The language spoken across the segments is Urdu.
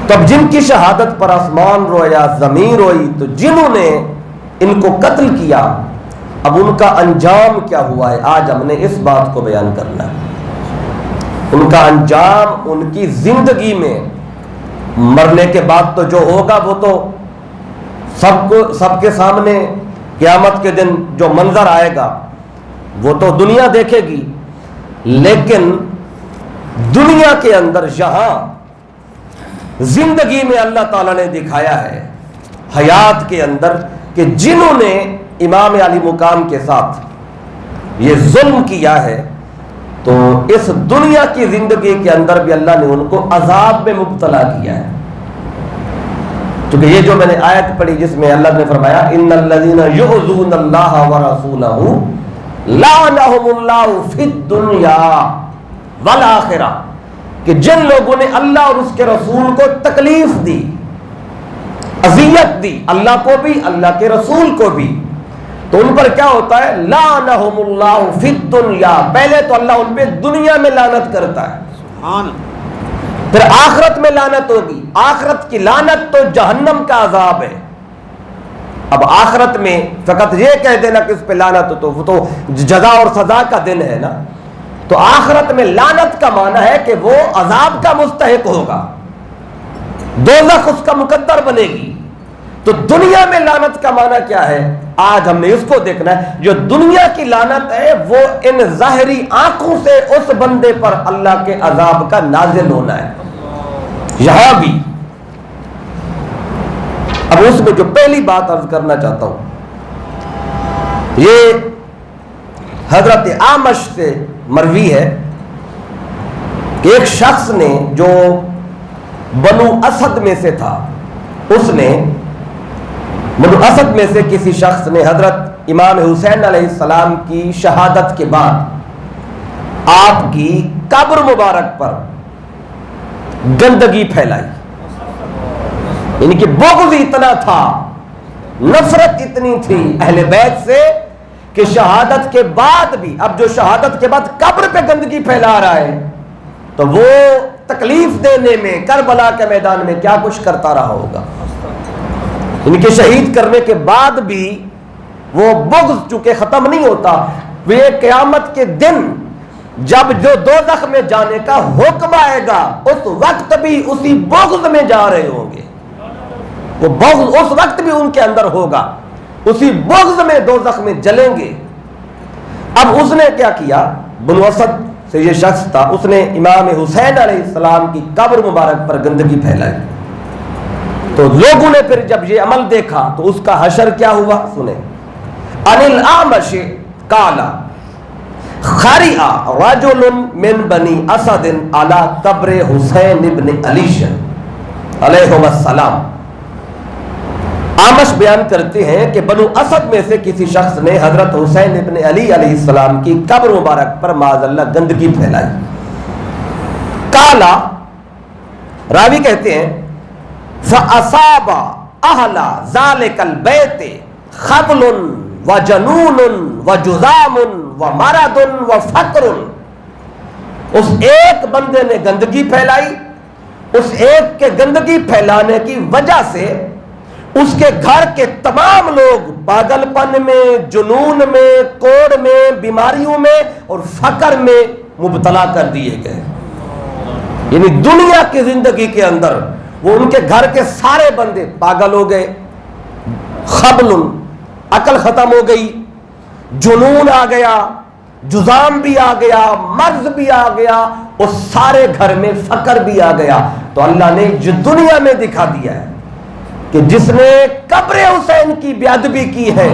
تو اب جن کی شہادت پر آسمان رویا زمین روئی، تو جنہوں نے ان کو قتل کیا اب ان کا انجام کیا ہوا ہے، آج ہم نے اس بات کو بیان کرنا ہے۔ ان کا انجام ان کی زندگی میں، مرنے کے بعد تو جو ہوگا وہ تو سب کے سامنے قیامت کے دن جو منظر آئے گا وہ تو دنیا دیکھے گی، لیکن دنیا کے اندر یہاں زندگی میں اللہ تعالیٰ نے دکھایا ہے حیات کے اندر کہ جنہوں نے امام علی مقام کے ساتھ یہ ظلم کیا ہے تو اس دنیا کی زندگی کے اندر بھی اللہ نے ان کو عذاب میں مبتلا کیا ہے۔ کیونکہ یہ جو میں نے آیت پڑھی جس میں اللہ نے فرمایا ان الذین یؤذون اللہ ورسولہ لعنہم اللہ فی الدنیا والآخرہ، کہ جن لوگوں نے اللہ اور اس کے رسول کو تکلیف دی، اذیت دی، اللہ کو بھی اللہ کے رسول کو بھی، تو ان پر کیا ہوتا ہے؟ لعنہم اللہ فی الدنیا، پہلے تو اللہ ان پہ دنیا میں لعنت کرتا ہے، سبحان، پھر آخرت میں لعنت ہوگی، آخرت کی لعنت تو جہنم کا عذاب ہے۔ اب آخرت میں فقط یہ کہہ دینا کہ اس پہ لعنت تو وہ تو جزا اور سزا کا دن ہے نا، تو آخرت میں لعنت کا معنی ہے کہ وہ عذاب کا مستحق ہوگا، دوزخ اس کا مقدر بنے گی۔ تو دنیا میں لعنت کا معنی کیا ہے؟ آج ہم نے اس کو دیکھنا ہے۔ جو دنیا کی لعنت ہے وہ ان ظاہری آنکھوں سے اس بندے پر اللہ کے عذاب کا نازل ہونا ہے، یہاں بھی۔ اب اس میں جو پہلی بات عرض کرنا چاہتا ہوں، یہ حضرت اعمش سے مروی ہے کہ ایک شخص نے جو بنو اسد میں سے تھا، اس نے بنو اسد میں سے کسی شخص نے حضرت امام حسین علیہ السلام کی شہادت کے بعد آپ کی قبر مبارک پر گندگی پھیلائی، یعنی کہ بغض اتنا تھا، نفرت اتنی تھی اہل بیت سے کہ شہادت کے بعد بھی، اب جو شہادت کے بعد قبر پہ گندگی پھیلا رہا ہے تو وہ تکلیف دینے میں کربلا کے میدان میں کیا کچھ کرتا رہا ہوگا۔ ان کے شہید کرنے کے بعد بھی وہ بغض چونکہ ختم نہیں ہوتا، وہ قیامت کے دن جب جو دوزخ میں جانے کا حکم آئے گا اس وقت بھی اسی بغض میں جا رہے ہوں گے، وہ بغض اس وقت بھی ان کے اندر ہوگا، اسی بغض میں دوزخ میں جلیں گے۔ اب اس نے کیا کیا؟ بنو اسد سے یہ شخص تھا، اس نے امام حسین علیہ السلام کی قبر مبارک پر گندگی پھیلائی، تو لوگوں نے پھر جب یہ عمل دیکھا تو اس کا حشر کیا ہوا سنیں۔ عن الاعمش قال خرع رجل من بنی اسد علی قبر حسین ابن علی علیہ السلام۔ اعمش بیان کرتے ہیں کہ بنو اسد میں سے کسی شخص نے حضرت حسین ابن علی علیہ السلام کی قبر مبارک پر معاذ اللہ گندگی پھیلائی۔ قالا، راوی کہتے ہیں فَأَصَابَ أَهْلَ ذَلِكَ الْبَيْتِ خَبْلٌ وَجَنُونٌ وَجُذَامٌ وَمَرَضٌ وَفَقْرٌ، اس ایک بندے نے گندگی پھیلائی، اس ایک کے گندگی پھیلانے کی وجہ سے اس کے گھر کے تمام لوگ پاگل پن میں، جنون میں، کوڑ میں، بیماریوں میں اور فقر میں مبتلا کر دیے گئے۔ یعنی دنیا کی زندگی کے اندر وہ ان کے گھر کے سارے بندے پاگل ہو گئے، خبل، عقل ختم ہو گئی، جنون آ گیا، جزام بھی آ گیا، مرض بھی آ گیا، اور سارے گھر میں فقر بھی آ گیا۔ تو اللہ نے جو دنیا میں دکھا دیا ہے کہ جس نے قبر حسین کی بے ادبی کی ہے،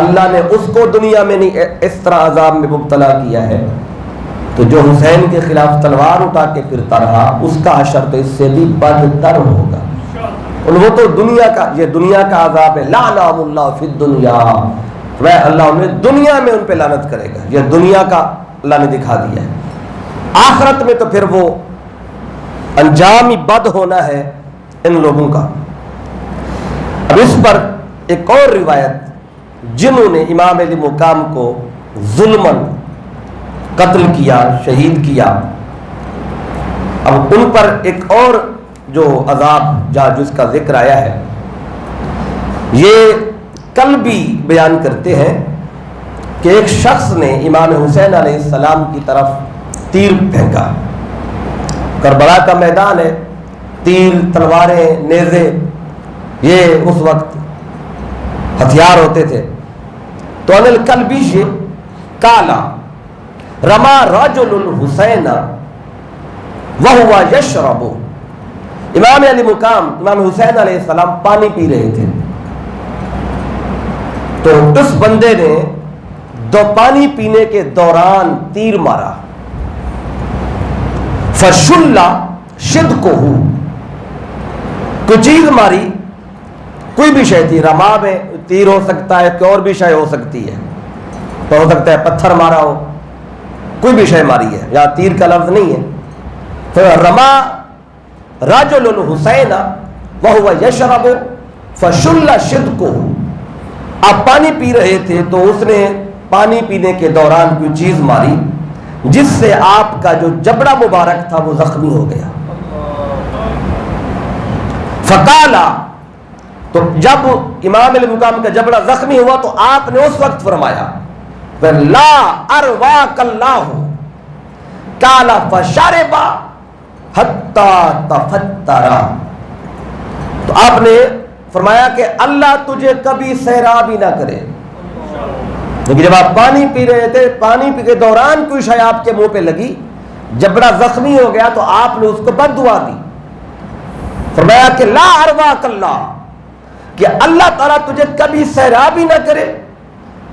اللہ نے اس کو دنیا میں نہیں اس طرح عذاب میں مبتلا کیا ہے۔ تو جو حسین کے خلاف تلوار اٹھا کے پھرتا رہا اس کا حشر تو اس سے بھی بدتر ہوگا۔ وہ تو دنیا کا، یہ دنیا کا عذاب ہے، لعنہم اللہ فی الدنیا، اللہ انہیں دنیا میں ان پہ لعنت کرے گا، یہ دنیا کا اللہ نے دکھا دیا ہے۔ آخرت میں تو پھر وہ انجام ہی بد ہونا ہے ان لوگوں کا۔ اب اس پر ایک اور روایت، جنہوں نے امام علی مقام کو ظلماً قتل کیا، شہید کیا، اب ان پر ایک اور جو عذاب جس کا ذکر آیا ہے یہ کل بھی بیان کرتے ہیں کہ ایک شخص نے امام حسین علیہ السلام کی طرف تیر پھینکا. کربلا کا میدان ہے، تیر، تلواریں، نیزے یہ اس وقت ہتھیار ہوتے تھے. تو ان الکلبی کالا رما رجل الحسین وہو یشرب. امام علی مقام امام حسین علیہ السلام پانی پی رہے تھے، تو اس بندے نے پانی پینے کے دوران تیر مارا. فشلا شدقہ، کوئی چیز ماری، کوئی بھی شے تھی. رما میں تیر ہو سکتا ہے، کوئی اور بھی شے ہو سکتی ہے، تو ہو سکتا ہے پتھر مارا ہو، کوئی بھی شے ماری ہے، یا تیر کا لفظ نہیں ہے. تو رما رجل الحسین وہو یشرب فشل شدقہ. آپ پانی پی رہے تھے تو اس نے پانی پینے کے دوران کوئی چیز ماری جس سے آپ کا جو جبڑا مبارک تھا وہ زخمی ہو گیا. فقالا، تو جب امام علی مقام کا جبڑا زخمی ہوا تو آپ نے اس وقت فرمایا لا ارواک اللہ قال فشرب حتی تفترا. تو آپ نے فرمایا کہ اللہ تجھے کبھی سیراب ہی نہ کرے. لیکن جب آپ پانی پی رہے تھے، پانی پی کے دوران کوئی شے آپ کے منہ پہ لگی، جبڑا زخمی ہو گیا، تو آپ نے اس کو بد دعا دی. فرمایا کہ لا ارواک اللہ، کہ اللہ تعالیٰ تجھے کبھی سیراب ہی نہ کرے.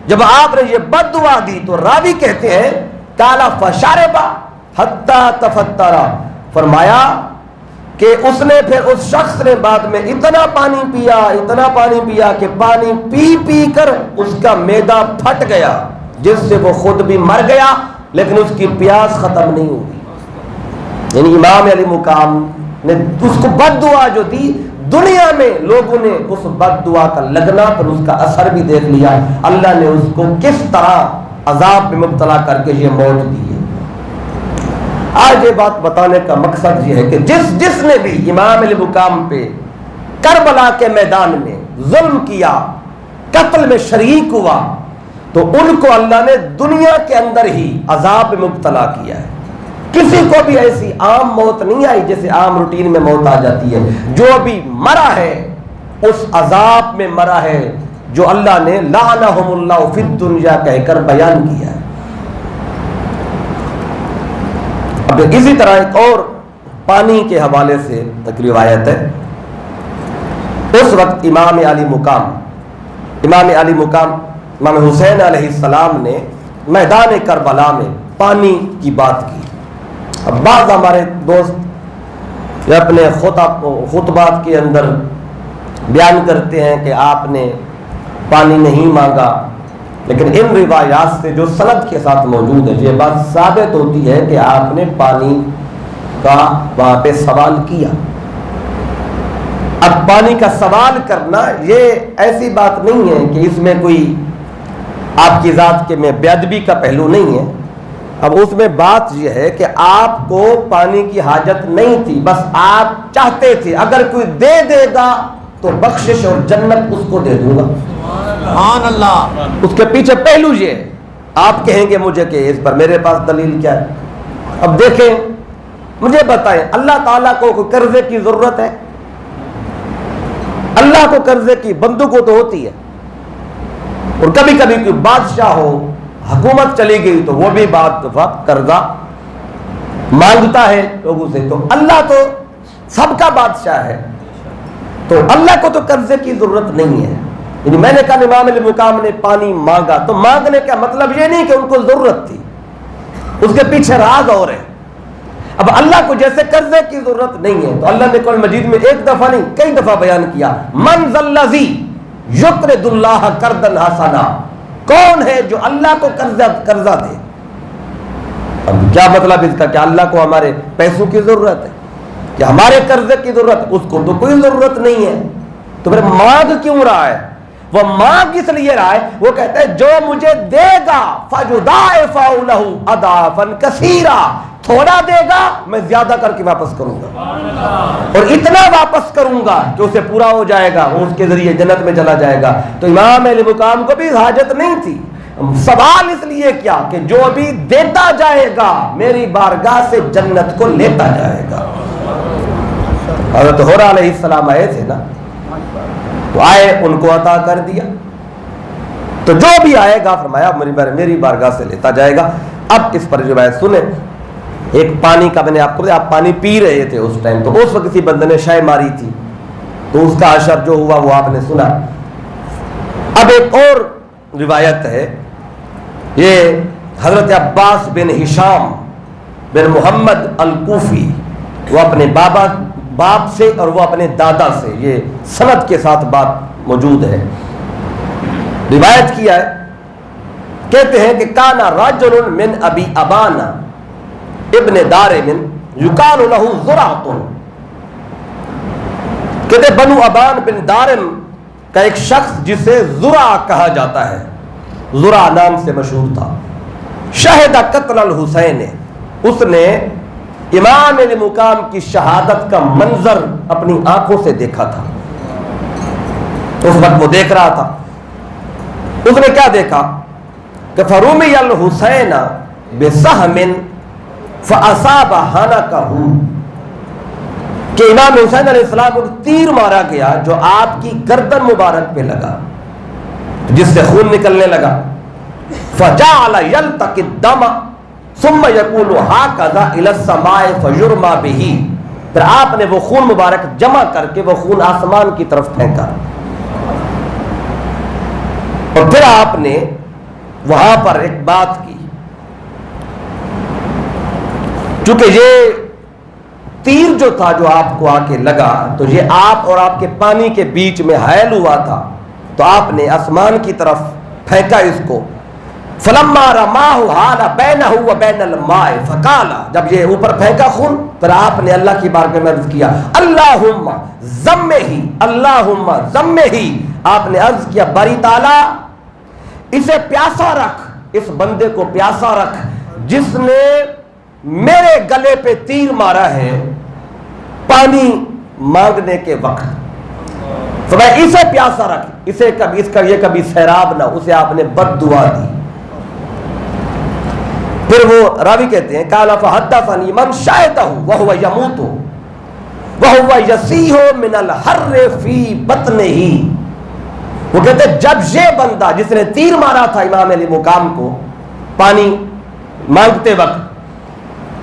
جب آپ نے یہ بد دعا دی تو راوی کہتے ہیں کالا فشاربا حتی تفترا، فرمایا کہ اس نے پھر اس شخص نے بعد میں اتنا پانی پیا کہ پانی پی پی کر اس کا معدہ پھٹ گیا، جس سے وہ خود بھی مر گیا لیکن اس کی پیاس ختم نہیں ہوئی. یعنی امام علی مقام نے اس کو بد دعا جو دی، دنیا میں لوگوں نے اس بد دعا کا لگنا پر اس کا اثر بھی دیکھ لیا. اللہ نے اس کو کس طرح عذاب میں مبتلا کر کے یہ موت دی ہے. آج یہ بات بتانے کا مقصد یہ ہے کہ جس نے بھی امام علی مقام پہ کربلا کے میدان میں ظلم کیا، قتل میں شریک ہوا، تو ان کو اللہ نے دنیا کے اندر ہی عذاب میں مبتلا کیا ہے. کسی کو بھی ایسی عام موت نہیں آئی جیسے عام روٹین میں موت آ جاتی ہے. جو بھی مرا ہے اس عذاب میں مرا ہے جو اللہ نے لعنہم اللہ فی الدنیا کہہ کر بیان کیا ہے. اب اسی طرح ایک اور پانی کے حوالے سے ایک روایت ہے. اس وقت امام امام حسین علیہ السلام نے میدان کربلا میں پانی کی بات کی. اب بعض ہمارے دوست یہ اپنے خطبات کے اندر بیان کرتے ہیں کہ آپ نے پانی نہیں مانگا، لیکن ان روایات سے جو سند کے ساتھ موجود ہے یہ بات ثابت ہوتی ہے کہ آپ نے پانی کا وہاں پہ سوال کیا. اب پانی کا سوال کرنا یہ ایسی بات نہیں ہے کہ اس میں کوئی آپ کی ذات کے میں بے ادبی کا پہلو نہیں ہے. اب اس میں بات یہ ہے کہ آپ کو پانی کی حاجت نہیں تھی، بس آپ چاہتے تھے اگر کوئی دے دے گا تو بخشش اور جنت اس کو دے دوں گا. سبحان اللہ. اس کے پیچھے پہلو یہ ہے. آپ کہیں گے مجھے کہ اس پر میرے پاس دلیل کیا ہے؟ اب دیکھیں، مجھے بتائیں، اللہ تعالیٰ کو کوئی قرضے کی ضرورت ہے؟ اللہ کو قرضے کی بندوں کو تو ہوتی ہے. اور کبھی کبھی کوئی بادشاہ ہو، حکومت چلی گئی تو وہ بھی بعد دفعہ قرضہ مانگتا ہے لوگوں سے. تو اللہ تو سب کا بادشاہ ہے، تو اللہ کو تو قرضے کی ضرورت نہیں ہے. یعنی میں نے کہا امام علی مقام نے پانی مانگا، تو مانگنے کا مطلب یہ نہیں کہ ان کو ضرورت تھی، اس کے پیچھے راز اور ہے. اب اللہ کو جیسے قرضے کی ضرورت نہیں ہے، تو اللہ نے قرآن مجید میں ایک دفعہ نہیں کئی دفعہ بیان کیا من ذا الذی یقرض اللہ قرضا حسنا، کون ہے جو اللہ کو قرضہ دے. اب کیا مطلب اس کا کہ اللہ کو ہمارے پیسوں کی ضرورت ہے کہ ہمارے قرضے کی ضرورت؟ اس کو تو کوئی ضرورت نہیں ہے. تو پھر مانگ کیوں رہا ہے؟ وہ مانگ اس لیے رہا ہے، وہ کہتا ہے جو مجھے دے گا فَجُضَاعِفَهُ لَهُ أَضْعَافًا كَثِيرًا، تھوڑا دے گا میں زیادہ کر کے واپس کروں گا، اور اتنا واپس کروں گا کہ اسے پورا ہو جائے گا، وہ اس کے ذریعے جنت میں چلا جائے گا۔ تو امام اہل مقام کو بھی حاجت نہیں تھی، سوال اس لیے کیا کہ جو بھی دیتا جائے گا میری بارگاہ سے جنت کو لیتا جائے گا۔ حضرت حورہ علیہ السلام آئے تھے نا، تو آئے، ان کو عطا کر دیا، تو جو بھی آئے گا فرمایا میری بارگاہ سے لیتا جائے گا۔ اب اس پر جو ہے سنیں، ایک پانی کا میں نے آپ کو بتایا، آپ پانی پی رہے تھے اس ٹائم، تو اس وقت کسی بندے نے شے ماری تھی، تو اس کا اثر جو ہوا وہ آپ نے سنا۔ اب ایک اور روایت ہے، یہ حضرت عباس بن ہشام بن محمد الکوفی، وہ اپنے باپ سے اور وہ اپنے دادا سے، یہ سند کے ساتھ بات موجود ہے، روایت کیا ہے، کہتے ہیں کہ کانا رجل من ابی ابانا ابن دارم یقال له زرعۃ، کہتے بنو ابان بن دارم کا ایک شخص جسے زرع کہا جاتا ہے، زرع نام سے مشہور تھا، شہد قتل الحسین، اس نے امام علی مقام کی شہادت کا منظر اپنی آنکھوں سے دیکھا تھا۔ اس وقت وہ دیکھ رہا تھا، اس نے کیا دیکھا کہ فرمی الحسین بسہم فاصاب حنکہ، کہ امام حسین علیہ السلام کو تیر مارا گیا جو آپ کی گردن مبارک پہ لگا، جس سے خون نکلنے لگا، فجعل یلتقی الدم ثم یقول ہکذا الی السماء فیرمی بہ، پھر آپ نے وہ خون مبارک جمع کر کے وہ خون آسمان کی طرف پھینکا، اور پھر آپ نے وہاں پر ایک بات کی، چونکہ یہ تیر جو تھا جو آپ کو آ کے لگا، تو یہ آپ اور آپ کے پانی کے بیچ میں حائل ہوا تھا، تو آپ نے آسمان کی طرف پھینکا اس کو، فلما رماہ حال بینہ وبین الماء فقال، جب یہ اوپر پھینکا خون، پھر آپ نے اللہ کی بارگاہ میں عرض کیا اللہم ضمہ، اللہم ضمہ، آپ نے عرض کیا باری تعالیٰ اسے پیاسا رکھ، اس بندے کو پیاسا رکھ جس نے میرے گلے پہ تیر مارا ہے پانی مانگنے کے وقت، تو میں اسے پیاسا رکھ، اسے کبھی اس کا یہ کبھی سیراب نہ، اسے آپ نے بد دعا دی۔ پھر وہ راوی کہتے ہیں قال فحدثني من شاهده وهو يموت وهو يسيح من الحر في بطنه، وہ کہتے ہیں جب یہ بندہ جس نے تیر مارا تھا امام علی مقام کو پانی مانگتے وقت،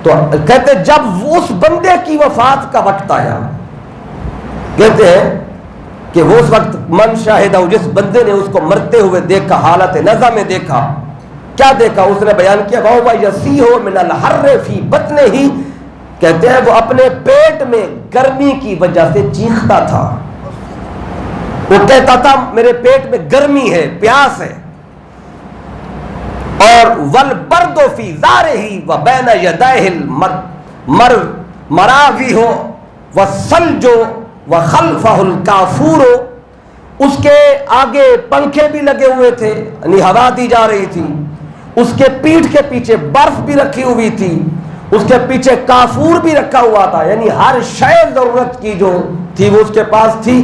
تو کہتے ہیں جب اس بندے کی وفات کا وقت آیا، کہتے ہیں کہ وہ اس وقت من شاہدہ، جس بندے نے اس کو مرتے ہوئے دیکھا، حالت نزع میں دیکھا، کیا دیکھا؟ اس نے بیان کیا وَهُوَ يَسِيحُ مِنَ الْحَرِّ فِي بَطْنِهِ، کہتے ہیں وہ اپنے پیٹ میں گرمی کی وجہ سے چیختا تھا، وہ کہتا تھا میرے پیٹ میں گرمی ہے، پیاس ہے، اور وَالْبَرْدُ فِي ذَارِهِ وَبَيْنَ يَدَيْهِ الْمَرَاوِحُ وَالثَّلْجُ وَخَلْفَهُ الْكَافُورُ، اس کے آگے پنکھے بھی لگے ہوئے تھے، یعنی ہوا دی جا رہی تھی، اس کے پیٹھ کے پیچھے برف بھی رکھی ہوئی تھی، اس کے پیچھے کافور بھی رکھا ہوا تھا، یعنی ہر شے ضرورت کی جو تھی وہ اس کے پاس تھی،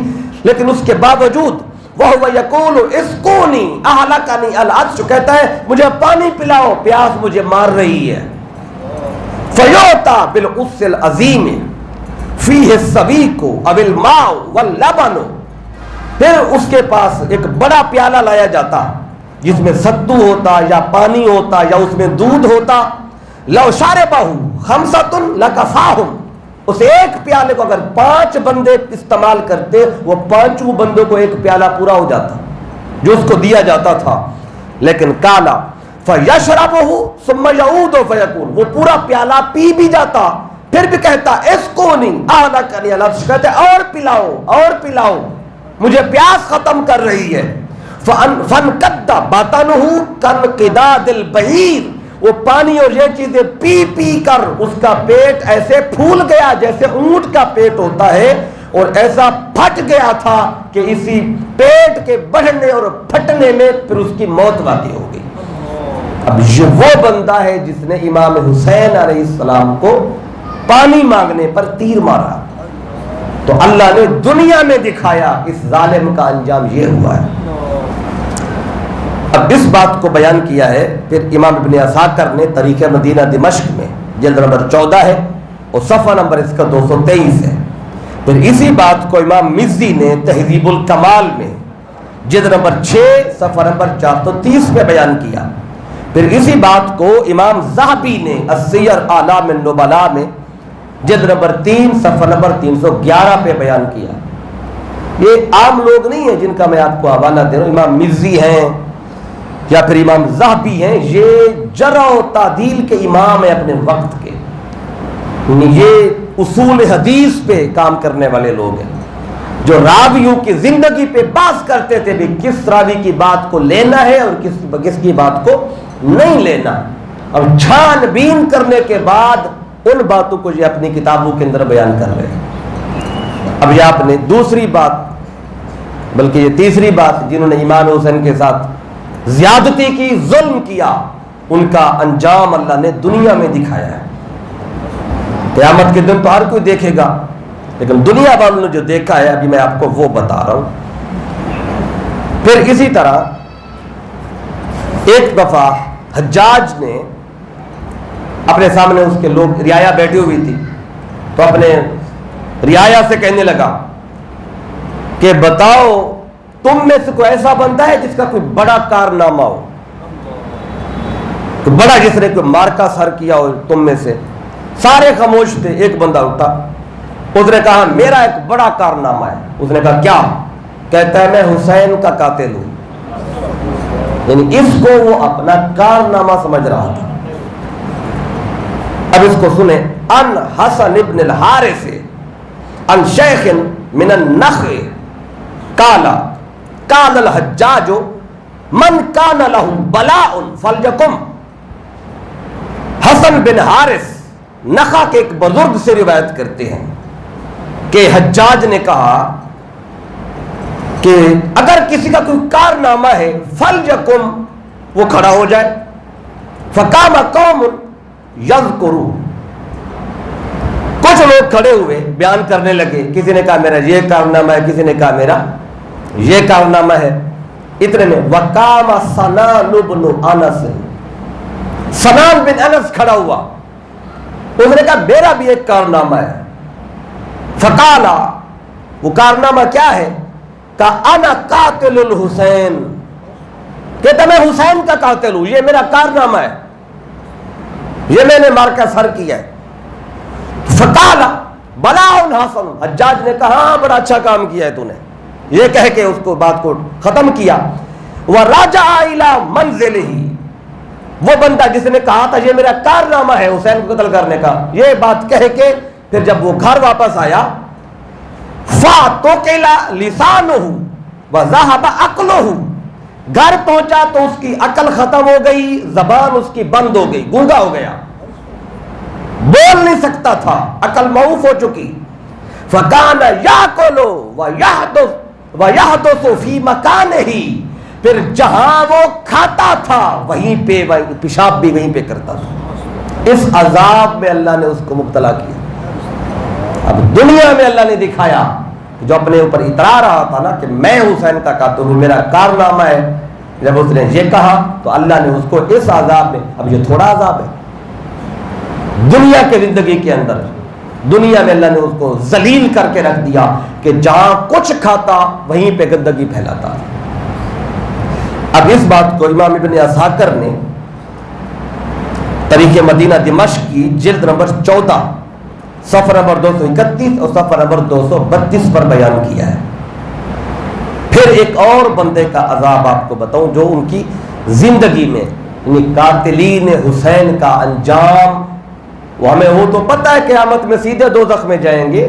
لیکن اس کے باوجود وَهُوَ يَقُولُ اسْقُونِي أَهْلَكَنِي الْعَطْشُ، کہتا ہے مجھے پانی پلاؤ، پیاس مجھے مار رہی ہے، فَيُعْطَى بِالْعُسِّ الْعَظِيمِ فِيهِ السَّوِيقُ أَوِ الْمَاءُ وَاللَّبَنُ، پھر اس کے پاس ایک بڑا پیالہ لایا جاتا جس میں ستو ہوتا یا پانی ہوتا یا اس میں دودھ ہوتا، لو شاربہ خمسۃ لکفاہم، اس ایک پیالے کو اگر 5 بندے استعمال کرتے وہ 5 بندوں کو ایک پیالہ پورا ہو جاتا جو اس کو دیا جاتا تھا، لیکن کالا فیشربہ ثم یعود فیقول، وہ پورا پیالہ پی بھی جاتا پھر بھی کہتا اسقونی اہلکنی العطش، کہتے اور پلاؤ اور پلاؤ، مجھے پیاس ختم کر رہی ہے، فَانْقَدَّ بَطْنُهُ كَانْقِدَادِ الْبَعِيرِ، وہ پانی اور یہ چیزیں پی پی کر اس کا پیٹ ایسے پھول گیا جیسے اونٹ کا پیٹ ہوتا ہے، اور ایسا پھٹ گیا تھا کہ اسی پیٹ کے بڑھنے اور پھٹنے میں پھر اس کی موت واقع ہو گئی۔ اب یہ وہ بندہ ہے جس نے امام حسین علیہ السلام کو پانی مانگنے پر تیر مارا، تو اللہ نے دنیا میں دکھایا اس ظالم کا انجام یہ ہوا ہے۔ اب اس بات کو بیان کیا ہے پھر امام ابن عساکر نے تاریخ مدینہ دمشق میں، جلد نمبر 14 ہے اور صفحہ نمبر اس کا 223 ہے۔ پھر اسی بات کو امام مزی نے تہذیب الکمال میں جلد نمبر 6 صفحہ نمبر 430 پہ بیان کیا۔ پھر اسی بات کو امام ذہبی نے السیر اعلام النبلاء میں جلد نمبر 3 صفحہ نمبر 311 پہ بیان کیا۔ یہ عام لوگ نہیں ہیں جن کا میں آپ کو حوالہ دے رہا ہوں، امام مزی ہیں یا پھر امام ذہبی ہیں، یہ جرح و تعدیل کے امام ہیں اپنے وقت کے، یہ اصول حدیث پہ کام کرنے والے لوگ ہیں جو راویوں کی زندگی پہ بحث کرتے تھے بھی کس راوی کی بات کو لینا ہے اور کس کی بات کو نہیں لینا، اور چھان بین کرنے کے بعد ان باتوں کو یہ اپنی کتابوں کے اندر بیان کر رہے ہیں۔ اب یہ آپ نے دوسری بات، بلکہ یہ تیسری بات، جنہوں نے امام حسین کے ساتھ زیادتی کی، ظلم کیا، ان کا انجام اللہ نے دنیا میں دکھایا ہے۔ قیامت کے دن تو ہر کوئی دیکھے گا، لیکن دنیا والوں نے جو دیکھا ہے ابھی میں آپ کو وہ بتا رہا ہوں۔ پھر اسی طرح ایک دفعہ حجاج نے اپنے سامنے، اس کے لوگ رعایا بیٹھی ہوئی تھی، تو اپنے رعایا سے کہنے لگا کہ بتاؤ تم میں سے کوئی ایسا بندہ ہے جس کا کوئی بڑا کارنامہ ہو، کوئی بڑا جس نے کوئی مارکا سر کیا ہو تم میں سے؟ سارے خاموش تھے، ایک بندہ اٹھا، اس نے کہا میرا ایک بڑا کارنامہ ہے۔ اس نے کہا کیا؟ کہتا ہے میں حسین کا قاتل ہوں، یعنی اس کو وہ اپنا کارنامہ سمجھ رہا تھا۔ اب اس کو سنیں، ان حسن ابن الحارث ان شیخ من النخع قال قال الحجاج من کان لہ بلاء فلیکم۔ حسن بن حارث نخع کے ایک بزرگ سے روایت کرتے ہیں کہ حجاج نے کہا کہ اگر کسی کا کوئی کارنامہ ہے فلیکم، وہ کھڑا ہو جائے۔ فقام قوم یذکروا، کچھ لوگ کھڑے ہوئے بیان کرنے لگے، کسی نے کہا میرا یہ کارنامہ ہے، کسی نے کہا میرا یہ کارنامہ ہے۔ اتنے میں وقام سنان بن انس، سنان بن انس کھڑا ہوا، اس نے کہا میرا بھی ایک کارنامہ ہے۔ فقالا، وہ کارنامہ کیا ہے؟ کہا انا قاتل الحسین، کہتا میں حسین کا قاتل ہوں، یہ میرا کارنامہ ہے، یہ میں نے مار کا سر کیا ہے۔ فقالا بلاء حسن، حجاج نے کہا ہاں بڑا اچھا کام کیا ہے تو نے، یہ کہہ کے اس کو بات کو ختم کیا۔ وَرَجَعَ إِلَى مَنْزِلِهِ، وہ بندہ جس نے کہا تھا یہ میرا کارنامہ ہے حسین کو قتل کرنے کا، یہ بات کہہ کے پھر جب وہ گھر واپس آیا، فَاتُقِلَ لِسَانُهُ وَذَهَبَ عَقْلُهُ، گھر پہنچا تو اس کی عقل ختم ہو گئی، زبان اس کی بند ہو گئی، گونگا ہو گیا، بول نہیں سکتا تھا، عقل معوف ہو چکی۔ فَكَانَ يَأْكُلُ وَيَحْدُثُ فِي مَكَانِهِ، پھر جہاں وہ کھاتا تھا وہیں پہ پیشاب بھی وہیں پہ کرتا تھا۔ اس عذاب میں اللہ نے اس کو مبتلا کیا۔ اب دنیا میں اللہ نے دکھایا، جو اپنے اوپر اترا رہا تھا نا کہ میں حسین کا قاتل ہوں، میرا کارنامہ ہے، جب اس نے یہ کہا تو اللہ نے اس کو اس عذاب میں، اب یہ تھوڑا عذاب ہے دنیا کے زندگی کے اندر، دنیا میں اللہ نے اس کو ذلیل کر کے رکھ دیا کہ جہاں کچھ کھاتا وہیں پہ گندگی پھیلاتا۔ اب اس بات کو امام ابن عساکر نے تاریخ مدینہ دمشق کی جلد نمبر 14 صفحہ نمبر 231 اور صفحہ نمبر 232 پر بیان کیا ہے۔ پھر ایک اور بندے کا عذاب آپ کو بتاؤں جو ان کی زندگی میں، یعنی قاتلین حسین کا انجام، وہ ہمیں وہ تو پتہ ہے قیامت میں سیدھے دوزخ میں جائیں گے،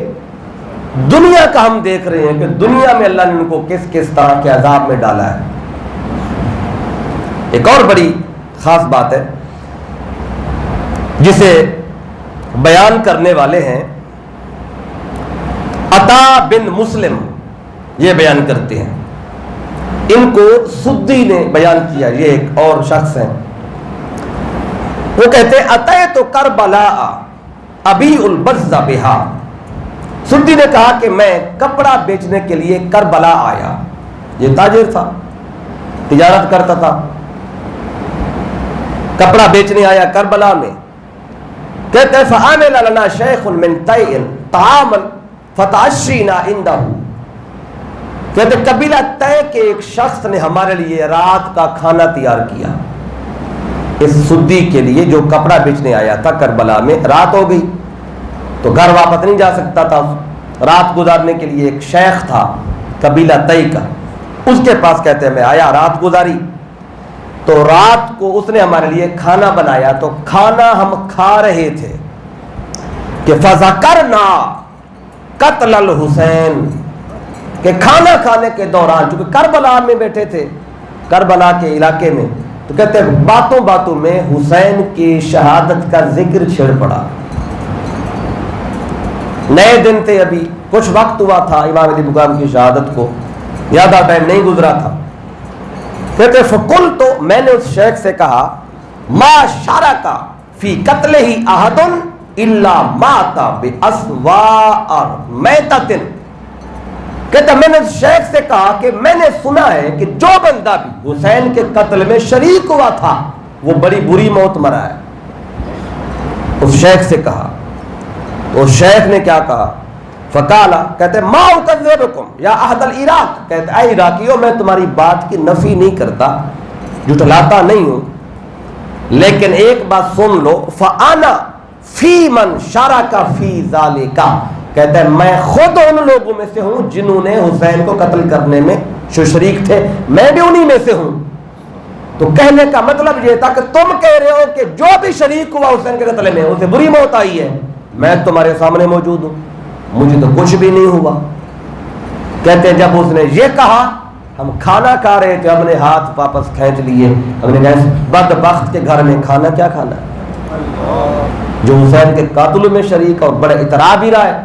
دنیا کا ہم دیکھ رہے ہیں کہ دنیا میں اللہ نے ان کو کس کس طرح کے عذاب میں ڈالا ہے۔ ایک اور بڑی خاص بات ہے جسے بیان کرنے والے ہیں عطا بن مسلم، یہ بیان کرتے ہیں، ان کو سدی نے بیان کیا، یہ ایک اور شخص ہیں، وہ کہتے اتیت کربلا ابیع البز بہا، سدی نے کہا کہ میں کپڑا بیچنے کے لیے کربلا آیا. یہ تاجر تھا، تجارت کرتا تھا، کپڑا بیچنے آیا کربلا میں. کہتے فعامل لنا شیخ من طیء طعاما فتعشینا عنده، کہتے قبیلہ طے کے ایک شخص نے ہمارے لیے رات کا کھانا تیار کیا. اس سدی کے لیے جو کپڑا بیچنے آیا تھا کربلا میں، رات ہو گئی تو گھر واپس نہیں جا سکتا تھا. رات گزارنے کے لیے ایک شیخ تھا قبیلہ طے کا، اس کے پاس کہتے ہیں میں آیا، رات گزاری تو رات کو اس نے ہمارے لیے کھانا بنایا. تو کھانا ہم کھا رہے تھے کہ فذکرنا قتل الحسین، کہ کھانا کھانے کے دوران، چونکہ کربلا میں بیٹھے تھے، کربلا کے علاقے میں، تو کہتے ہیں باتوں باتوں میں حسین کی شہادت کا ذکر چھڑ پڑا. نئے دن تھے، ابھی کچھ وقت ہوا تھا امام علی مقام کی شہادت کو، زیادہ ٹائم نہیں گزرا تھا. کہتے فقلت، تو میں نے اس شیخ سے کہا ما شارک فی قتلہ احد الا مات باسواء میتۃ، کہتا میں نے اس شیخ سے کہا کہ میں نے سنا ہے کہ جو بندہ بھی حسین کے قتل میں شریک ہوا تھا وہ بڑی بری موت مرا ہے. اس شیخ سے کہا تو اس شیخ نے کیا کہا، فقالا، کہتے ما اکذبکم یا احد العراق، کہتے اے عراقیوں میں تمہاری بات کی نفی نہیں کرتا، جھٹلاتا نہیں ہوں، لیکن ایک بات سن لو، فانا فی من شارک فی ذالک، کہتا ہے میں خود ان لوگوں میں سے ہوں جنہوں نے حسین کو قتل کرنے میں جو شریک تھے، میں بھی انہی میں سے ہوں. تو کہنے کا مطلب یہ تھا کہ تم کہہ رہے ہو کہ جو بھی شریک ہوا حسین کے قتل میں اسے بری موت آئی ہے، میں تمہارے سامنے موجود ہوں، مجھے تو کچھ بھی نہیں ہوا. کہتے ہیں جب اس نے یہ کہا ہم کھانا کھا رہے تھے، ہم نے ہاتھ واپس کھینچ لیے، ہم نے کہا بدبخت کے گھر میں کھانا کیا کھانا جو حسین کے قاتل میں شریک اور بڑے اعتراف بھی رہا ہے.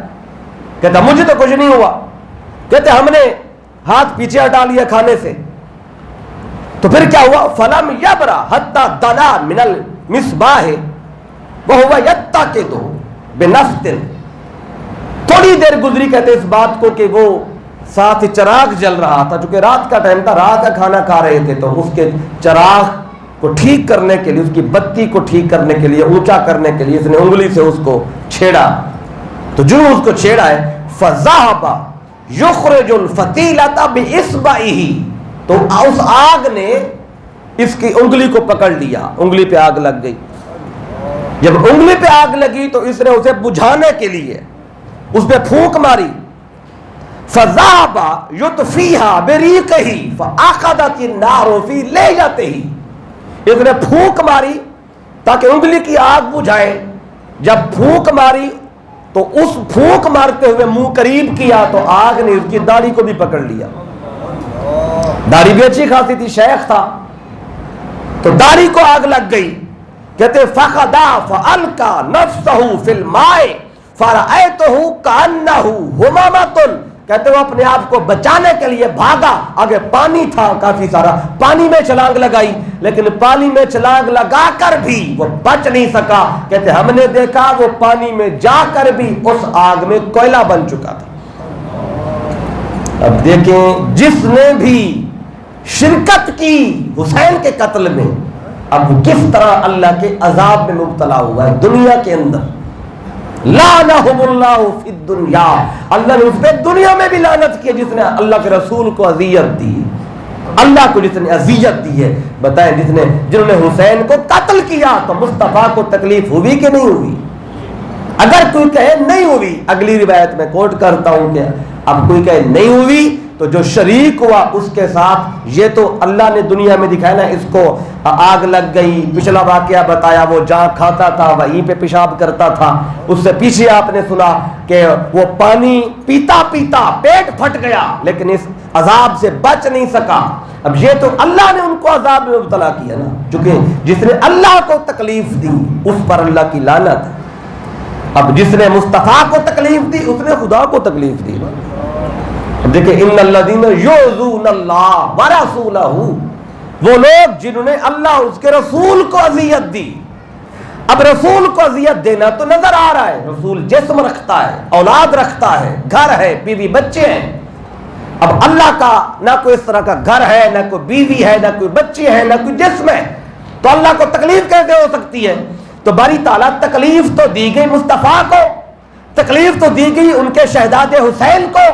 کہتا مجھے تو کچھ نہیں ہوا. کہتے ہم نے ہاتھ پیچھے ہٹا لیا کھانے سے. تو پھر کیا ہوا، فلم یبرا حتی دنا من المصباح وہو یتقد بنفط، تھوڑی دیر گزری کہتے اس بات کو کہ وہ ساتھ چراغ جل رہا تھا، چونکہ رات کا ٹائم تھا، رات کا کھانا کھا رہے تھے، تو اس کے چراغ کو ٹھیک کرنے کے لیے، اس کی بتی کو ٹھیک کرنے کے لیے، اونچا کرنے کے لیے اس نے انگلی سے اس کو چھیڑا. تو جو اس کو چھیڑا ہے فذهب یخرج الفتیلۃ باصبعہ، تو اس آگ نے اس کی انگلی کو پکڑ لیا، انگلی پہ آگ لگ گئی. جب انگلی پہ آگ لگی تو اس نے اسے بجھانے کے لیے اس پہ پھونک ماری. فذهب یطفیھا بریقہ فاخذت النار فی لیلتہ، اس نے پھونک ماری تاکہ انگلی کی آگ بجھائے. جب پھونک ماری تو اس پھونک مارتے ہوئے منہ قریب کیا تو آگ نے اس کی داڑھی کو بھی پکڑ لیا. داڑھی بھی اچھی خاصی تھی، شیخ تھا، تو داڑھی کو آگ لگ گئی. کہتے فخدا فالقى نفسه في الماء فرأيته كأنه همامة، کہتے وہ اپنے آپ کو بچانے کے لیے بھاگا، آگے پانی تھا کافی سارا، پانی میں چھلانگ لگائی، لیکن پانی میں چھلانگ لگا کر بھی وہ بچ نہیں سکا. کہتے ہم نے دیکھا وہ پانی میں جا کر بھی اس آگ میں کوئلہ بن چکا تھا. اب دیکھیں جس نے بھی شرکت کی حسین کے قتل میں، اب کس طرح اللہ کے عذاب میں مبتلا ہوا ہے دنیا کے اندر. لعنہم اللہ فی الدنیا، اللہ نے اس پہ دنیا میں بھی لعنت کی جس نے اللہ کے رسول کو اذیت دی، اللہ کو جس نے اذیت دی ہے. بتائیں جنہوں نے حسین کو قتل کیا تو مصطفیٰ کو تکلیف ہوئی کہ نہیں ہوئی؟ اگر کوئی کہے نہیں ہوئی، اگلی روایت میں کوٹ کرتا ہوں کہ اب کوئی کہے نہیں ہوئی تو جو شریک ہوا اس کے ساتھ، یہ تو اللہ نے دنیا میں دکھایا نا، اس کو آگ لگ گئی، پچھلا واقعہ بتایا وہ جہاں کھاتا تھا وہیں پہ پیشاب کرتا تھا. اس سے پیچھے آپ نے سنا کہ وہ پانی پیتا پیتا پیٹ پھٹ گیا لیکن اس عذاب سے بچ نہیں سکا. اب یہ تو اللہ نے ان کو عذاب میں مبتلا کیا نا، چونکہ جس نے اللہ کو تکلیف دی اس پر اللہ کی لعنت ہے. اب جس نے مصطفیٰ کو تکلیف دی اس نے خدا کو تکلیف دی. اب دیکھیں ان الذین یؤذون اللہ ورسولہ، وہ لوگ جنہوں نے اللہ اس کے رسول کو اذیت دی. اب رسول کو اذیت دینا تو نظر آ رہا ہے، رسول جسم رکھتا ہے، اولاد رکھتا ہے، گھر ہے، بیوی بچے ہیں۔ اب اللہ کا نہ کوئی اس طرح کا گھر ہے، نہ کوئی بیوی ہے، نہ کوئی بچے ہیں، نہ کوئی جسم ہے، تو اللہ کو تکلیف کیسے ہو سکتی ہے؟ تو باری تعالیٰ تکلیف تو دی گئی مصطفیٰ کو، تکلیف تو دی گئی ان کے شہزادے حسین کو،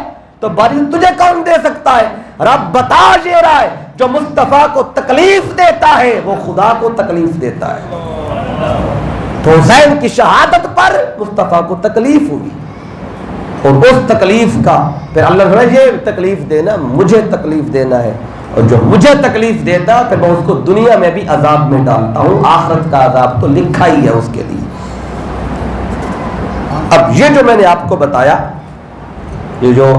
تو باری تجھے کون دے سکتا ہے؟ رب بتا یہ رہا ہے جو مصطفیٰ کو تکلیف دیتا ہے وہ خدا کو تکلیف دیتا ہے۔ تو حسین کی شہادت پر مصطفیٰ کو تکلیف ہوئی، اور اس تکلیف کا پھر اللہ نے یہ تکلیف دینا مجھے تکلیف دینا ہے، اور جو مجھے تکلیف دیتا پھر میں اس کو دنیا میں بھی عذاب میں ڈالتا ہوں، آخرت کا عذاب تو لکھا ہی ہے اس کے لیے۔ اب یہ جو میں نے آپ کو بتایا، یہ جو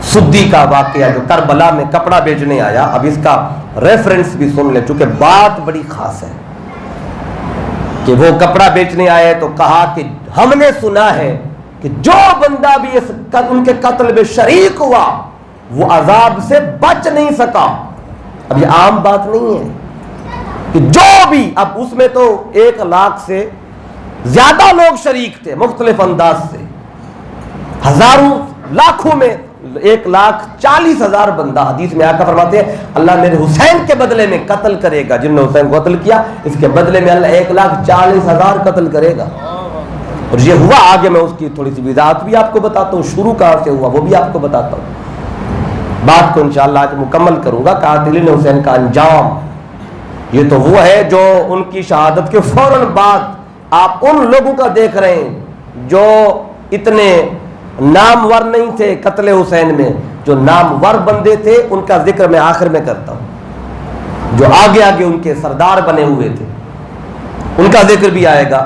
سدی کا واقعہ جو کربلا میں کپڑا بیچنے آیا، اب اس کا ریفرنس بھی سن لیں چونکہ بات بڑی خاص ہے کہ وہ کپڑا بیچنے آئے تو کہا کہ ہم نے سنا ہے کہ جو بندہ بھی ان کے قتل میں شریک ہوا وہ عذاب سے بچ نہیں سکا۔ اب یہ عام بات نہیں ہے کہ جو بھی، اب اس میں تو 1 لاکھ سے زیادہ لوگ شریک تھے مختلف انداز سے، ہزاروں لاکھوں میں 1,40,000 بندہ، حدیث میں آقا فرماتے ہیں اللہ میرے حسین کے بدلے میں قتل کرے گا، جن نے حسین کو قتل کیا اس کے بدلے میں اللہ 1,40,000 قتل کرے گا۔ اور یہ ہوا، آگے میں اس کی تھوڑی سی وضاحت بھی آپ کو بتاتا ہوں، شروع کہاں سے ہوا وہ بھی آپ کو بتاتا ہوں، بات کو انشاءاللہ آج مکمل کروں گا۔ قاتلین حسین کا انجام یہ تو وہ ہے جو ان کی شہادت کے فوراً بعد آپ ان لوگوں کا دیکھ رہے ہیں جو اتنے نامور نہیں تھے قتل حسین میں، جو نامور بندے تھے ان کا ذکر میں آخر میں کرتا ہوں، جو آگے آگے ان کے سردار بنے ہوئے تھے ان کا ذکر بھی آئے گا۔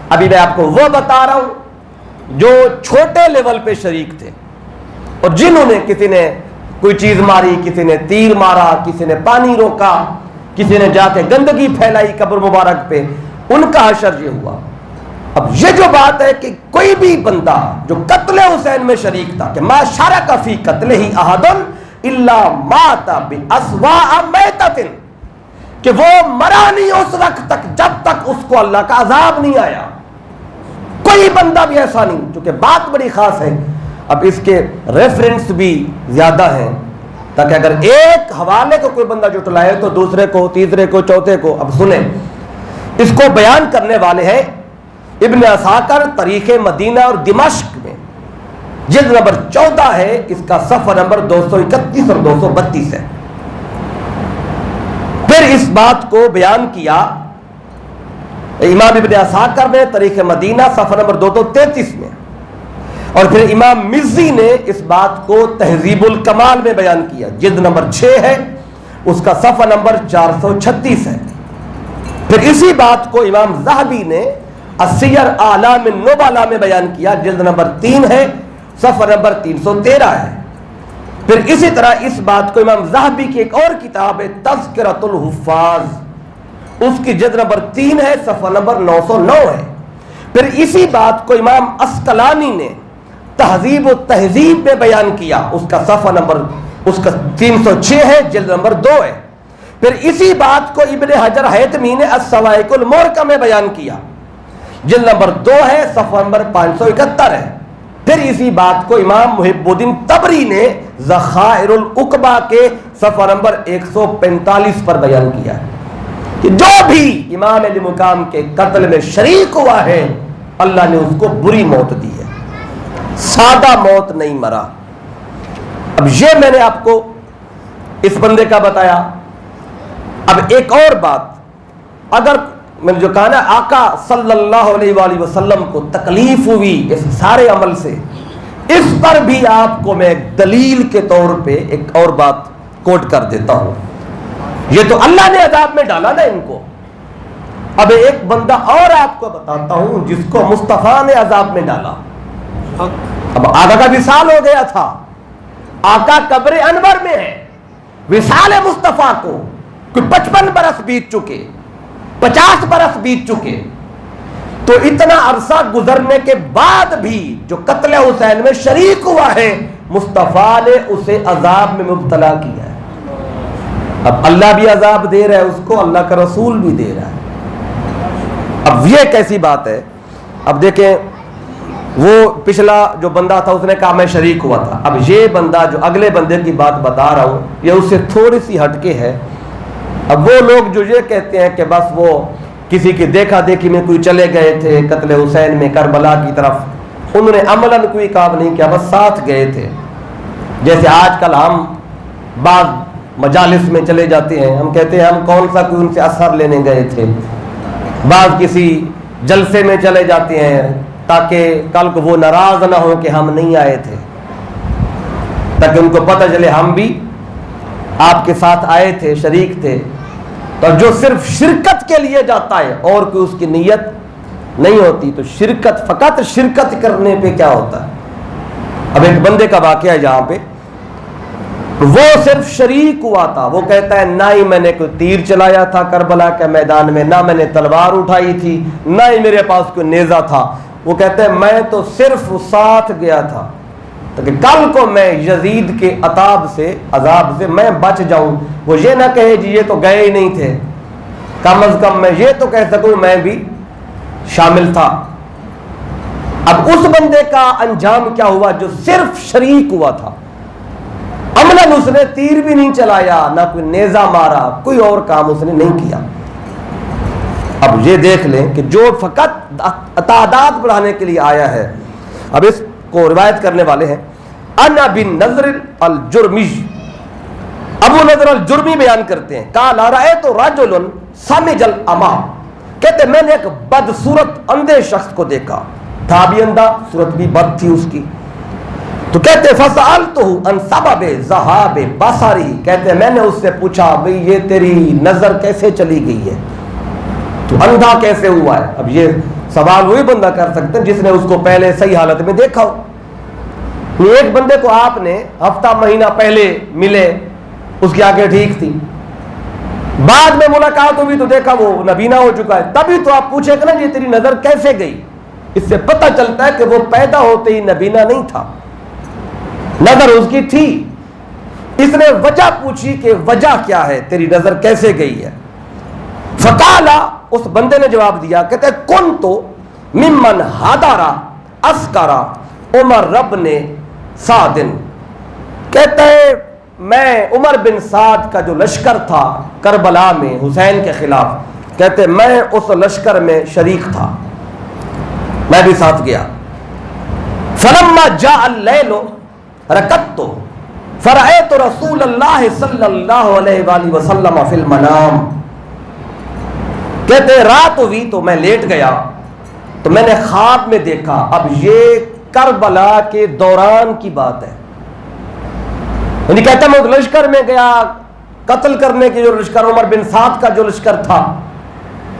ابھی میں آپ کو وہ بتا رہا ہوں جو چھوٹے لیول پہ شریک تھے، اور جنہوں نے کسی نے کوئی چیز ماری، کسی نے تیر مارا، کسی نے پانی روکا، کسی نے جا کے گندگی پھیلائی قبر مبارک پہ، ان کا حشر یہ ہوا۔ اب یہ جو بات ہے کہ کوئی بھی بندہ جو قتل حسین میں شریک تھا کہ ما شرک فی قتلہ احد الا مات باسواء میتۃ، کہ وہ مرا نہیں اس وقت تک جب تک اس کو اللہ کا عذاب نہیں آیا، کوئی بندہ بھی ایسا نہیں، چونکہ بات بڑی خاص ہے۔ اب اس کے ریفرنس بھی زیادہ ہیں تاکہ اگر ایک حوالے کو کوئی بندہ جھٹلائے تو دوسرے کو، تیسرے کو، چوتھے کو۔ اب سنیں، اس کو بیان کرنے والے ہیں ابن عساکر تاریخ مدینہ اور دمشق میں، جلد نمبر 14 ہے، اس کا صفحہ نمبر 231 اور 232 ہے۔ پھر اس بات کو بیان کیا امام ابن عساکر نے تاریخ مدینہ صفحہ نمبر 233 میں، اور پھر امام مزی نے اس بات کو تہذیب الکمال میں بیان کیا، جلد نمبر 6 ہے، اس کا صفحہ نمبر 436 ہے۔ پھر اسی بات کو امام ذہبی نے السیر اعلام النبلاء میں بیان کیا، جلد نمبر 3 ہے، صفحہ نمبر 313 ہے۔ پھر اسی طرح اس بات کو امام ذہبی کی ایک اور کتاب ہے تذکرۃ الحفاظ، اس کی جلد نمبر 3 ہے، صفحہ نمبر 909 ہے۔ پھر اسی بات کو امام عسقلانی نے تہذیب و تہذیب میں بیان کیا، اس کا صفحہ نمبر اس کا 306 ہے، جلد نمبر 2 ہے۔ پھر اسی بات کو ابن حجر حیتمی نے الصواعق المحرقہ میں بیان کیا، جلد نمبر 2 ہے، صفحہ نمبر 571 ہے۔ پھر اسی بات کو امام محب الدین طبری نے ذخائر العقبہ کے صفحہ نمبر 145 پر بیان کیا کہ جو بھی امام علی مقام کے قتل میں شریک ہوا ہے اللہ نے اس کو بری موت دی ہے، سادہ موت نہیں مرا۔ اب یہ میں نے آپ کو اس بندے کا بتایا۔ اب ایک اور بات، اگر میں نے جو کہا نا آقا صلی اللہ علیہ وآلہ وسلم کو تکلیف ہوئی اس سارے عمل سے، اس پر بھی آپ کو میں ایک دلیل کے طور پہ ایک اور بات کوٹ کر دیتا ہوں۔ یہ تو اللہ نے عذاب میں ڈالا نا ان کو، اب ایک بندہ اور آپ کو بتاتا ہوں جس کو مصطفیٰ نے عذاب میں ڈالا۔ اب آقا کا وصال ہو گیا تھا، آقا قبر انور میں ہے، وصال مصطفیٰ کو کوئی 55 برس بیت چکے، 50 برس بیت چکے، تو اتنا عرصہ گزرنے کے بعد بھی جو قتل حسین میں شریک ہوا ہے مصطفیٰ نے اسے عذاب میں مبتلا کیا ہے۔ اب اللہ بھی عذاب دے رہا ہے اس کو، اللہ کا رسول بھی دے رہا ہے۔ اب یہ کیسی بات ہے؟ اب دیکھیں وہ پچھلا جو بندہ تھا اس نے کہا میں شریک ہوا تھا. اب یہ بندہ جو اگلے بندے کی بات بتا رہا ہوں یہ اس سے تھوڑی سی ہٹ کے ہے. اب وہ لوگ جو یہ کہتے ہیں کہ بس وہ کسی کی دیکھا دیکھی میں کوئی چلے گئے تھے قتل حسین میں کربلا کی طرف, انہوں نے عملاً کوئی کام نہیں کیا, بس ساتھ گئے تھے. جیسے آج کل ہم بعض مجالس میں چلے جاتے ہیں, ہم کہتے ہیں ہم کون سا کوئی ان سے اثر لینے گئے تھے. بعض کسی جلسے میں چلے جاتے ہیں تاکہ کل کو وہ ناراض نہ ہو کہ ہم نہیں آئے تھے, تاکہ ان کو پتہ چلے ہم بھی آپ کے ساتھ آئے تھے, شریک تھے. تو جو صرف شرکت کے لیے جاتا ہے اور کوئی اس کی نیت نہیں ہوتی, تو شرکت فقط شرکت کرنے پہ کیا ہوتا ہے. اب ایک بندے کا واقعہ ہے جہاں پہ وہ صرف شریک ہوا تھا. وہ کہتا ہے نہ ہی میں نے کوئی تیر چلایا تھا کربلا کے میدان میں, نہ میں نے تلوار اٹھائی تھی, نہ ہی میرے پاس کوئی نیزہ تھا. وہ کہتے ہیں میں تو صرف ساتھ گیا تھا تاکہ کل کو میں یزید کے عذاب سے میں بچ جاؤں. وہ یہ نہ کہے جی یہ تو گئے ہی نہیں تھے, کم از کم میں یہ تو کہہ سکوں میں بھی شامل تھا. اب اس بندے کا انجام کیا ہوا جو صرف شریک ہوا تھا؟ عملاً اس نے تیر بھی نہیں چلایا, نہ کوئی نیزہ مارا, کوئی اور کام اس نے نہیں کیا. اب یہ دیکھ لیں کہ جو فقط تعداد بڑھانے کے لیے آیا ہے. اب اس کو روایت کرنے والے ہیں انا بن نضر الجرمی, ابو نضر الجرمی بیان کرتے ہیں قال رأیت رجل سمج الاما, کہتے میں نے ایک بدصورت اندھے شخص کو دیکھا, تھا بھی اندھا, صورت بھی بد تھی اس کی. تو کہتے فسألتہ عن سبب ذہاب بصری, کہتے میں نے اس سے پوچھا بھئی یہ تیری نظر کیسے چلی گئی ہے, تو اندھا کیسے ہوا ہے؟ اب یہ سوال وہی بندہ کر سکتے ہیں جس نے اس کو پہلے صحیح حالت میں دیکھا ہو. ایک بندے کو آپ نے ہفتہ مہینہ پہلے ملے, اس کی آنکھیں ٹھیک تھی, بعد میں ملاقات ہوئی تو دیکھا وہ نبینا ہو چکا ہے, تبھی تو آپ پوچھے کہ نا یہ تیری نظر کیسے گئی. اس سے پتہ چلتا ہے کہ وہ پیدا ہوتے ہی نبینا نہیں تھا, نظر اس کی تھی. اس نے وجہ پوچھی کہ وجہ کیا ہے, تیری نظر کیسے گئی ہے. فقالا, اس بندے نے جواب دیا, کہتے کن تو ممن حضر عسکر عمر بن سعد, کہتے میں عمر بن سعد کا جو لشکر تھا کربلا میں حسین کے خلاف, کہتے میں اس لشکر میں شریک تھا, میں بھی ساتھ گیا. فلما جاء اللیل رکضت فرأیت رسول اللہ صلی اللہ علیہ وآلہ وسلم فی المنام, کہتے رات ہوئی تو میں لیٹ گیا تو میں نے خواب میں دیکھا. اب یہ کربلا کے دوران کی بات ہے, یعنی کہتا میں لشکر میں گیا قتل کرنے کے, جو لشکر عمر بن سعد کا جو لشکر تھا,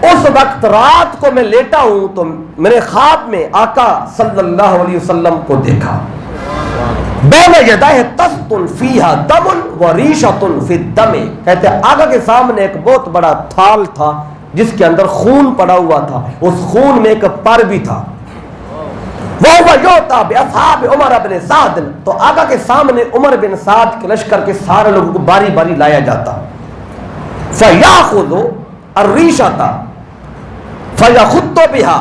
اس وقت رات کو میں لیٹا ہوں تو میں نے خواب میں آقا صلی اللہ علیہ وسلم کو دیکھا. بین یدیہ طست فیہا دم و ریشۃ فی الدم, کہتے آقا کے سامنے ایک بہت بڑا تھال تھا جس کے اندر خون پڑا ہوا تھا, اس خون میں ایک پر بھی تھا. وَهُوَ يُؤْتَى بِأَصْحَابِ عُمَرَ بْنِ سعد, تو آقا کے سامنے عمر بن سعد کے لشکر کے سارے لوگوں کو باری باری لایا جاتا. فَيَأْخُذُ الرِّيشَةَ فَيَخُطُّ بِهَا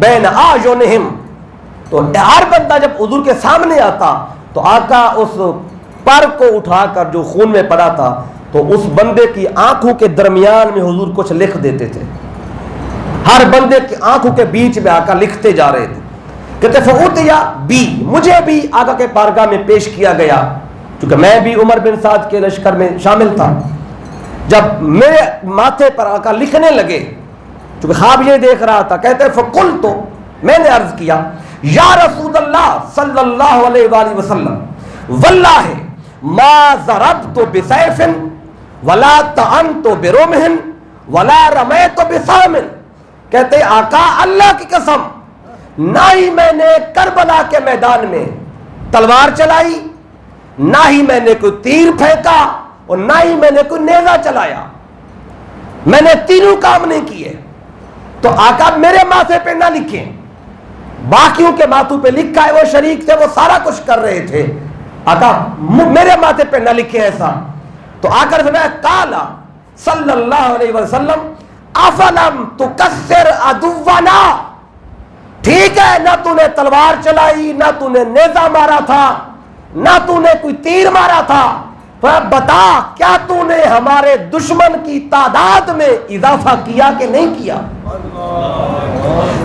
بَيْنَ أَعْيُنِهِمْ, تو ہر بندہ جب حضور کے سامنے آتا تو آقا اس پر کو اٹھا کر جو خون میں پڑا تھا تو اس بندے کی آنکھوں کے درمیان میں حضور کچھ لکھ دیتے تھے. ہر بندے کی آنکھوں کے بیچ میں آقا لکھتے جا رہے تھے. کہتے فَأُوتِيَ بِي, مجھے بھی آقا کے بارگاہ میں پیش کیا گیا, چونکہ میں بھی عمر بن سعد کے لشکر میں شامل تھا. جب میرے ماتھے پر آقا لکھنے لگے, چونکہ خواب یہ دیکھ رہا تھا, کہتے فَقُلْتُ, میں نے عرض کیا یا رسول اللہ صلی اللہ علیہ وآلہ وسلم واللہ ما ضربت بسیف ولا طعنت برمح ولا رمیت بسام, کہتے آقا اللہ کی قسم نہ ہی میں نے کربلا کے میدان میں تلوار چلائی, نہ ہی میں نے کوئی تیر پھینکا, اور نہ ہی میں نے کوئی نیزہ چلایا, میں نے تینوں کام نہیں کیے. تو آقا میرے ماتھے پہ نہ لکھیں, باقیوں کے ماتھوں پہ لکھا ہے, وہ شریک تھے, وہ سارا کچھ کر رہے تھے, آقا میرے ماتھے پہ نہ لکھیں ایسا. تو آقا نے فرمایا قال صلی اللہ علیہ وسلم افلم تکسر عدونا، ٹھیک ہے نہ تو نے تلوار چلائی، نہ تو نے نیزہ مارا تھا، نہ تو نے کوئی تیر مارا تھا، بتا کیا تو نے ہمارے دشمن کی تعداد میں اضافہ کیا کہ نہیں کیا؟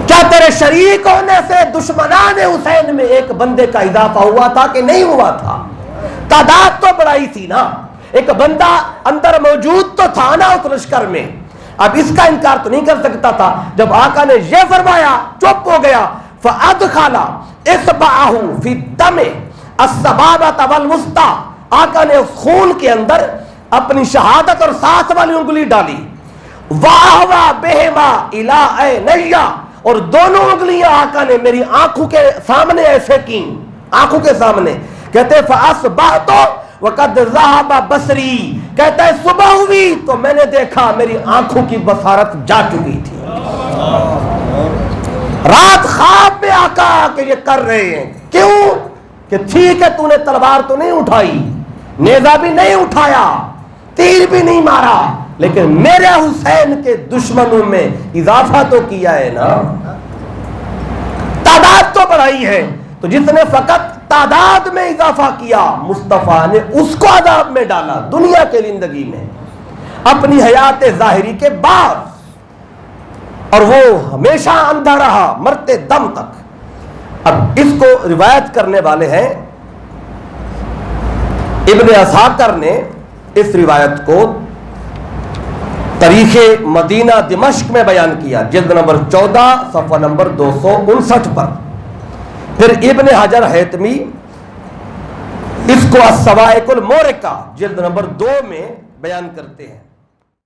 کیا تیرے شریک ہونے سے دشمنان حسین میں ایک بندے کا اضافہ ہوا تھا کہ نہیں ہوا تھا؟ تعداد تو بڑائی تھی نا، ایک بندہ اندر موجود تو تھا نا اس لشکر میں، اب اس کا انکار تو نہیں کر سکتا تھا۔ جب آقا نے یہ فرمایا چپ ہو گیا، فَأَدْخَلَ إِصْبَعَهُ فِي الدَّمِ السَّبَابَةَ وَالْوُسْطَى، آقا نے اس خون کے اندر اپنی شہادت اور ساتھ والی انگلی ڈالی، وَأَهْوَى بِهِمَا إِلَىٰ عَيْنَيَّ، اور دونوں انگلیاں آقا نے میری آنکھوں کے سامنے ایسے کی، آنکھوں کے سامنے، کہتے فَأَصْبَحْتُ وَقَدْ ذَهَبَ بَصَرِي، کہتا ہے صبح ہوئی تو میں نے دیکھا میری آنکھوں کی بصارت جا چکی تھی۔ رات خواب میں آقا کہ یہ کر رہے ہیں، کیوں؟ کہ ٹھیک ہے تو نے تلوار تو نہیں اٹھائی، نیزہ بھی نہیں اٹھایا، تیر بھی نہیں مارا، لیکن میرے حسین کے دشمنوں میں اضافہ تو کیا ہے نا، تعداد تو بڑھائی ہے۔ تو جس نے فقط تعداد میں اضافہ کیا، مصطفیٰ نے اس کو عذاب میں ڈالا دنیا کے زندگی میں اپنی حیات ظاہری کے بعد، اور وہ ہمیشہ اندھا رہا مرتے دم تک۔ اب اس کو روایت کرنے والے ہیں ابن اسحاق نے اس روایت کو تاریخ مدینہ دمشق میں بیان کیا، جلد نمبر 14 صفحہ نمبر 259 پر۔ پھر ابن حجر حیتمی اس کو الصواعق المورقہ جلد نمبر 2 میں بیان کرتے ہیں۔